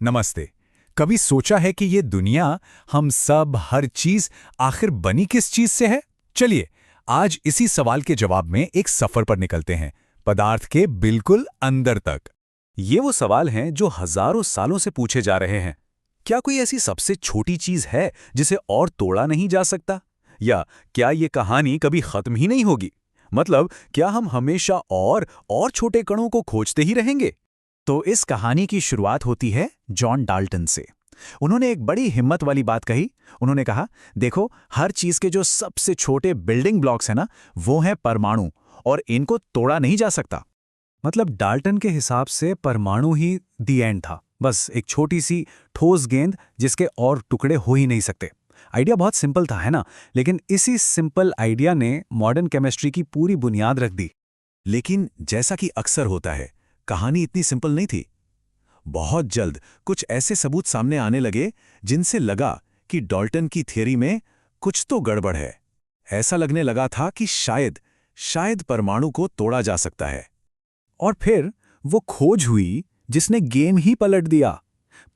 नमस्ते। कभी सोचा है कि ये दुनिया, हम सब, हर चीज आखिर बनी किस चीज से है? चलिए, आज इसी सवाल के जवाब में एक सफर पर निकलते हैं, पदार्थ के बिल्कुल अंदर तक। ये वो सवाल हैं जो हजारों सालों से पूछे जा रहे हैं। क्या कोई ऐसी सबसे छोटी चीज है जिसे और तोड़ा नहीं जा सकता? या क्या ये कहानी कभी खत्म ही नहीं होगी? मतलब, क्या हम हमेशा और छोटे कणों को खोजते ही रहेंगे? तो इस कहानी की शुरुआत होती है जॉन डाल्टन से। उन्होंने एक बड़ी हिम्मत वाली बात कही। उन्होंने कहा, देखो, हर चीज के जो सबसे छोटे बिल्डिंग ब्लॉक्स हैं ना, वो हैं परमाणु, और इनको तोड़ा नहीं जा सकता। मतलब डाल्टन के हिसाब से परमाणु ही दी एंड था, बस एक छोटी सी ठोस गेंद जिसके और टुकड़े हो ही नहीं सकते। आइडिया बहुत सिंपल था, है ना? लेकिन इसी सिंपल आइडिया ने मॉडर्न केमिस्ट्री की पूरी बुनियाद रख दी। लेकिन जैसा कि अक्सर होता है, कहानी इतनी सिंपल नहीं थी। बहुत जल्द कुछ ऐसे सबूत सामने आने लगे जिनसे लगा कि डाल्टन की थियरी में कुछ तो गड़बड़ है। ऐसा लगने लगा था कि शायद परमाणु को तोड़ा जा सकता है। और फिर वो खोज हुई जिसने गेम ही पलट दिया।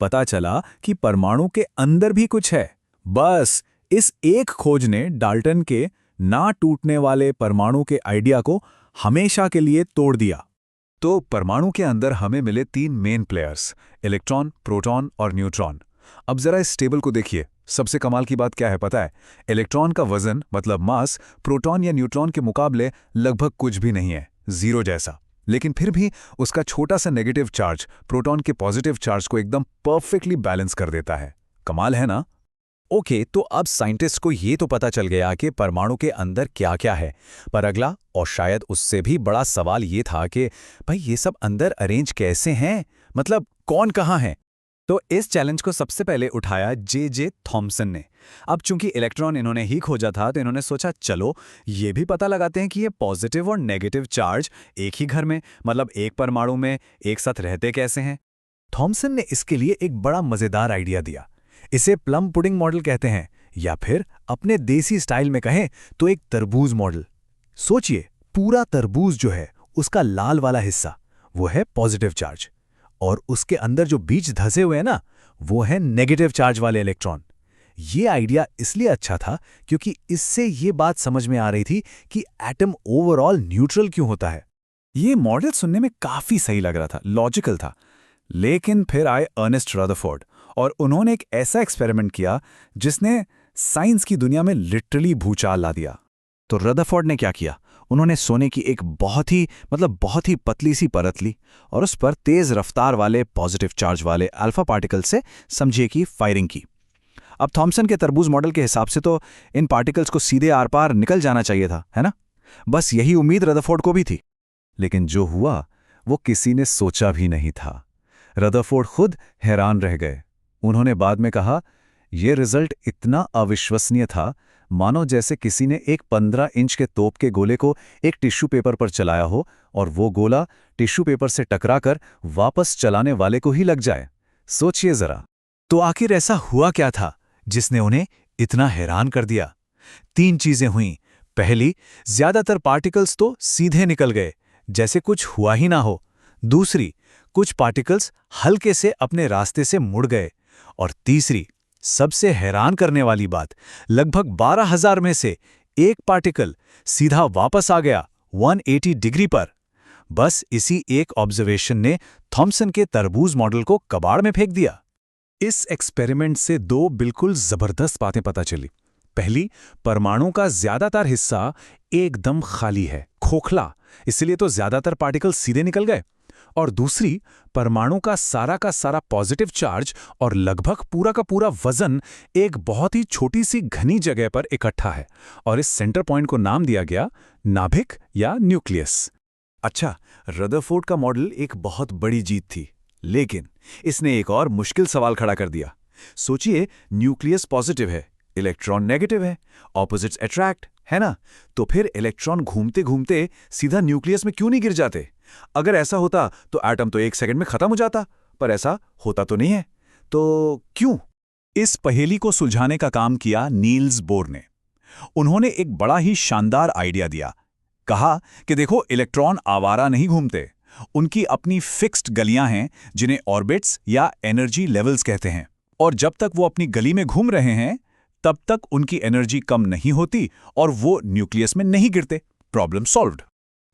पता चला कि परमाणु के अंदर भी कुछ है। बस इस एक खोज ने डाल्टन के ना टूटने वाले परमाणु के आइडिया को हमेशा के लिए तोड़ दिया। तो परमाणु के अंदर हमें मिले 3 मेन प्लेयर्स, इलेक्ट्रॉन, प्रोटॉन और न्यूट्रॉन। अब जरा इस टेबल को देखिए। सबसे कमाल की बात क्या है पता है? इलेक्ट्रॉन का वजन, मतलब मास, प्रोटॉन या न्यूट्रॉन के मुकाबले लगभग कुछ भी नहीं है, जीरो जैसा। लेकिन फिर भी उसका छोटा सा नेगेटिव चार्ज प्रोटॉन के पॉजिटिव चार्ज को एकदम परफेक्टली बैलेंस कर देता है। कमाल है ना? ओके, तो अब साइंटिस्ट को ये तो पता चल गया कि परमाणु के अंदर क्या क्या है। पर अगला और शायद उससे भी बड़ा सवाल ये था कि भाई, ये सब अंदर अरेंज कैसे हैं? मतलब कौन कहाँ है? तो इस चैलेंज को सबसे पहले उठाया जे थॉम्सन ने। अब चूंकि इलेक्ट्रॉन इन्होंने ही खोजा था, तो इन्होंने सोचा, चलो ये भी पता लगाते हैं कि ये पॉजिटिव और नेगेटिव चार्ज एक ही घर में, मतलब एक परमाणु में, एक साथ रहते कैसे हैं। थॉम्सन ने इसके लिए एक बड़ा मजेदार आइडिया दिया। इसे प्लम पुडिंग मॉडल कहते हैं, या फिर अपने देसी स्टाइल में कहें तो एक तरबूज मॉडल। सोचिए, पूरा तरबूज जो है, उसका लाल वाला हिस्सा वो है पॉजिटिव चार्ज, और उसके अंदर जो बीज धसे हुए हैं ना, वो है नेगेटिव चार्ज वाले इलेक्ट्रॉन। ये आइडिया इसलिए अच्छा था क्योंकि इससे ये बात समझ में आ रही थी कि एटम ओवरऑल न्यूट्रल क्यों होता है। ये मॉडल सुनने में काफी सही लग रहा था, लॉजिकल था। लेकिन फिर आए अर्नेस्ट रदरफोर्ड, और उन्होंने एक ऐसा एक्सपेरिमेंट किया जिसने साइंस की दुनिया में लिटरली भूचाल ला दिया। तो रदरफोर्ड ने क्या किया? उन्होंने सोने की एक बहुत ही पतली सी परत ली और उस पर तेज रफ्तार वाले पॉजिटिव चार्ज वाले अल्फा पार्टिकल से, समझिए कि, फायरिंग की। अब थॉम्सन के तरबूज मॉडल के हिसाब से तो इन पार्टिकल्स को सीधे आर पार निकल जाना चाहिए था, है ना? बस यही उम्मीद रदरफोर्ड को भी थी। लेकिन जो हुआ वो किसी ने सोचा भी नहीं था। रदरफोर्ड खुद हैरान रह गए। उन्होंने बाद में कहा, यह रिजल्ट इतना अविश्वसनीय था, मानो जैसे किसी ने एक 15 इंच के तोप के गोले को एक टिश्यू पेपर पर चलाया हो और वो गोला टिश्यू पेपर से टकराकर वापस चलाने वाले को ही लग जाए। सोचिए जरा। तो आखिर ऐसा हुआ क्या था जिसने उन्हें इतना हैरान कर दिया? 3 चीजें हुईं। पहली, ज्यादातर पार्टिकल्स तो सीधे निकल गए, जैसे कुछ हुआ ही ना हो। दूसरी, कुछ पार्टिकल्स हल्के से अपने रास्ते से मुड़ गए। और तीसरी, सबसे हैरान करने वाली बात, लगभग 12,000 में से एक पार्टिकल सीधा वापस आ गया 180 डिग्री पर। बस इसी एक ऑब्जर्वेशन ने थॉम्सन के तरबूज मॉडल को कबाड़ में फेंक दिया। इस एक्सपेरिमेंट से 2 बिल्कुल जबरदस्त बातें पता चली। पहली, परमाणु का ज्यादातर हिस्सा एकदम खाली है, खोखला, इसलिए तो ज्यादातर पार्टिकल सीधे निकल गए। और दूसरी, परमाणु का सारा पॉजिटिव चार्ज और लगभग पूरा का पूरा वजन एक बहुत ही छोटी सी घनी जगह पर इकट्ठा है, और इस सेंटर पॉइंट को नाम दिया गया नाभिक या न्यूक्लियस। अच्छा, रदरफोर्ड का मॉडल एक बहुत बड़ी जीत थी, लेकिन इसने एक और मुश्किल सवाल खड़ा कर दिया। सोचिए, न्यूक्लियस पॉजिटिव है, इलेक्ट्रॉन नेगेटिव है, ऑपोजिट्स अट्रैक्ट, है ना? तो फिर इलेक्ट्रॉन घूमते घूमते सीधा न्यूक्लियस में क्यों नहीं गिर जाते? अगर ऐसा होता तो एटम तो 1 सेकंड में खत्म हो जाता, पर ऐसा होता तो नहीं है। तो क्यों? इस पहेली को सुलझाने का काम किया नील्स बोर ने। उन्होंने एक बड़ा ही शानदार आइडिया दिया। कहा कि देखो, इलेक्ट्रॉन आवारा नहीं घूमते, उनकी अपनी फिक्स्ड गलियां हैं जिन्हें ऑर्बिट्स या एनर्जी लेवल्स कहते हैं। और जब तक वो अपनी गली में घूम रहे हैं तब तक उनकी एनर्जी कम नहीं होती और वो न्यूक्लियस में नहीं गिरते। Problem solved.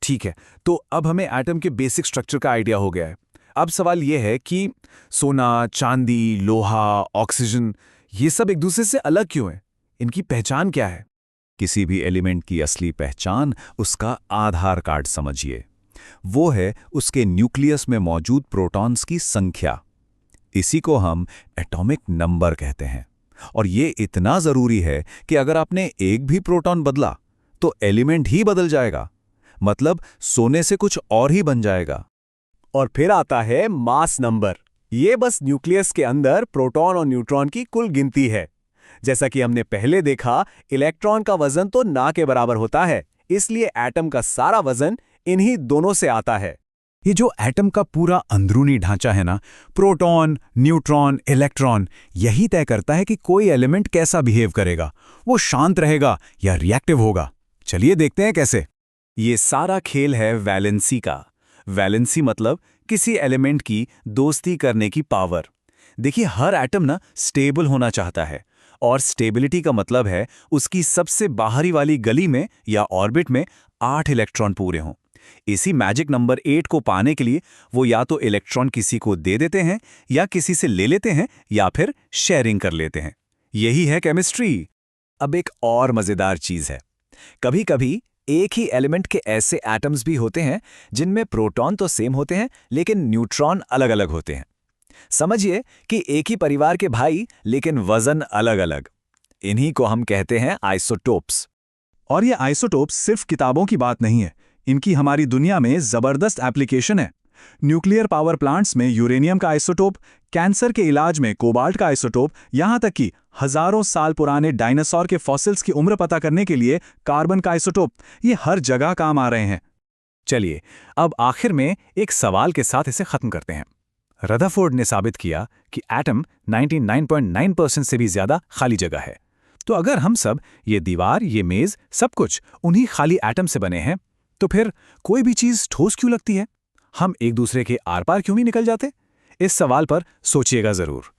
ठीक है, तो अब हमें एटम के बेसिक स्ट्रक्चर का आइडिया हो गया है। अब सवाल यह है कि सोना, चांदी, लोहा, ऑक्सीजन, ये सब एक दूसरे से अलग क्यों हैं? इनकी पहचान क्या है? किसी भी एलिमेंट की असली पहचान उसका आधार कार्ड समझिए। वो है उसके न्यूक्लियस में मौजूद प्रोटॉन्स की संख्या। इसी को हम एटॉमिक नंबर कहते हैं। और ये इतना जरूरी है कि अगर आपने एक भी प्रोटॉन बदला तो एलिमेंट ही बदल जाएगा, मतलब सोने से कुछ और ही बन जाएगा। और फिर आता है मास नंबर। ये बस न्यूक्लियस के अंदर प्रोटॉन और न्यूट्रॉन की कुल गिनती है। जैसा कि हमने पहले देखा, इलेक्ट्रॉन का वजन तो ना के बराबर होता है, इसलिए एटम का सारा वजन इन्हीं दोनों से आता है। ये जो एटम का पूरा अंदरूनी ढांचा है ना, प्रोटॉन, न्यूट्रॉन, इलेक्ट्रॉन, यही तय करता है कि कोई एलिमेंट कैसा बिहेव करेगा। वो शांत रहेगा या रिएक्टिव होगा। चलिए देखते हैं कैसे। ये सारा खेल है वैलेंसी का। वैलेंसी मतलब किसी एलिमेंट की दोस्ती करने की पावर। देखिए, हर एटम ना स्टेबल होना चाहता है, और स्टेबिलिटी का मतलब है उसकी सबसे बाहरी वाली गली में या ऑर्बिट में 8 इलेक्ट्रॉन पूरे हों। इसी मैजिक नंबर 8 को पाने के लिए वो या तो इलेक्ट्रॉन किसी को दे देते हैं, या किसी से ले लेते हैं, या फिर शेयरिंग कर लेते हैं। यही है केमिस्ट्री। अब एक और मजेदार चीज है, कभी कभी एक ही एलिमेंट के ऐसे एटम्स भी होते हैं जिनमें प्रोटॉन तो सेम होते हैं लेकिन न्यूट्रॉन अलग अलग होते हैं। समझिए कि एक ही परिवार के भाई लेकिन वजन अलग अलग। इन्हीं को हम कहते हैं आइसोटोप्स। और ये आइसोटोप्स सिर्फ किताबों की बात नहीं है, इनकी हमारी दुनिया में जबरदस्त एप्लीकेशन है। न्यूक्लियर पावर प्लांट्स में यूरेनियम का आइसोटोप, कैंसर के इलाज में कोबाल्ट का आइसोटोप, यहाँ तक कि हजारों साल पुराने डायनासोर के फॉसिल्स की उम्र पता करने के लिए कार्बन का आइसोटोप, ये हर जगह काम आ रहे हैं। चलिए, अब आखिर में एक सवाल के साथ इसे खत्म करते हैं। रदरफोर्ड ने साबित किया कि एटम 99.9% से भी ज्यादा खाली जगह है। तो अगर हम सब, ये दीवार, ये मेज, सब कुछ उन्हीं खाली एटम से बने हैं, तो फिर कोई भी चीज ठोस क्यों लगती है? हम एक दूसरे के आर पार क्यों नहीं निकल जाते? इस सवाल पर सोचिएगा जरूर।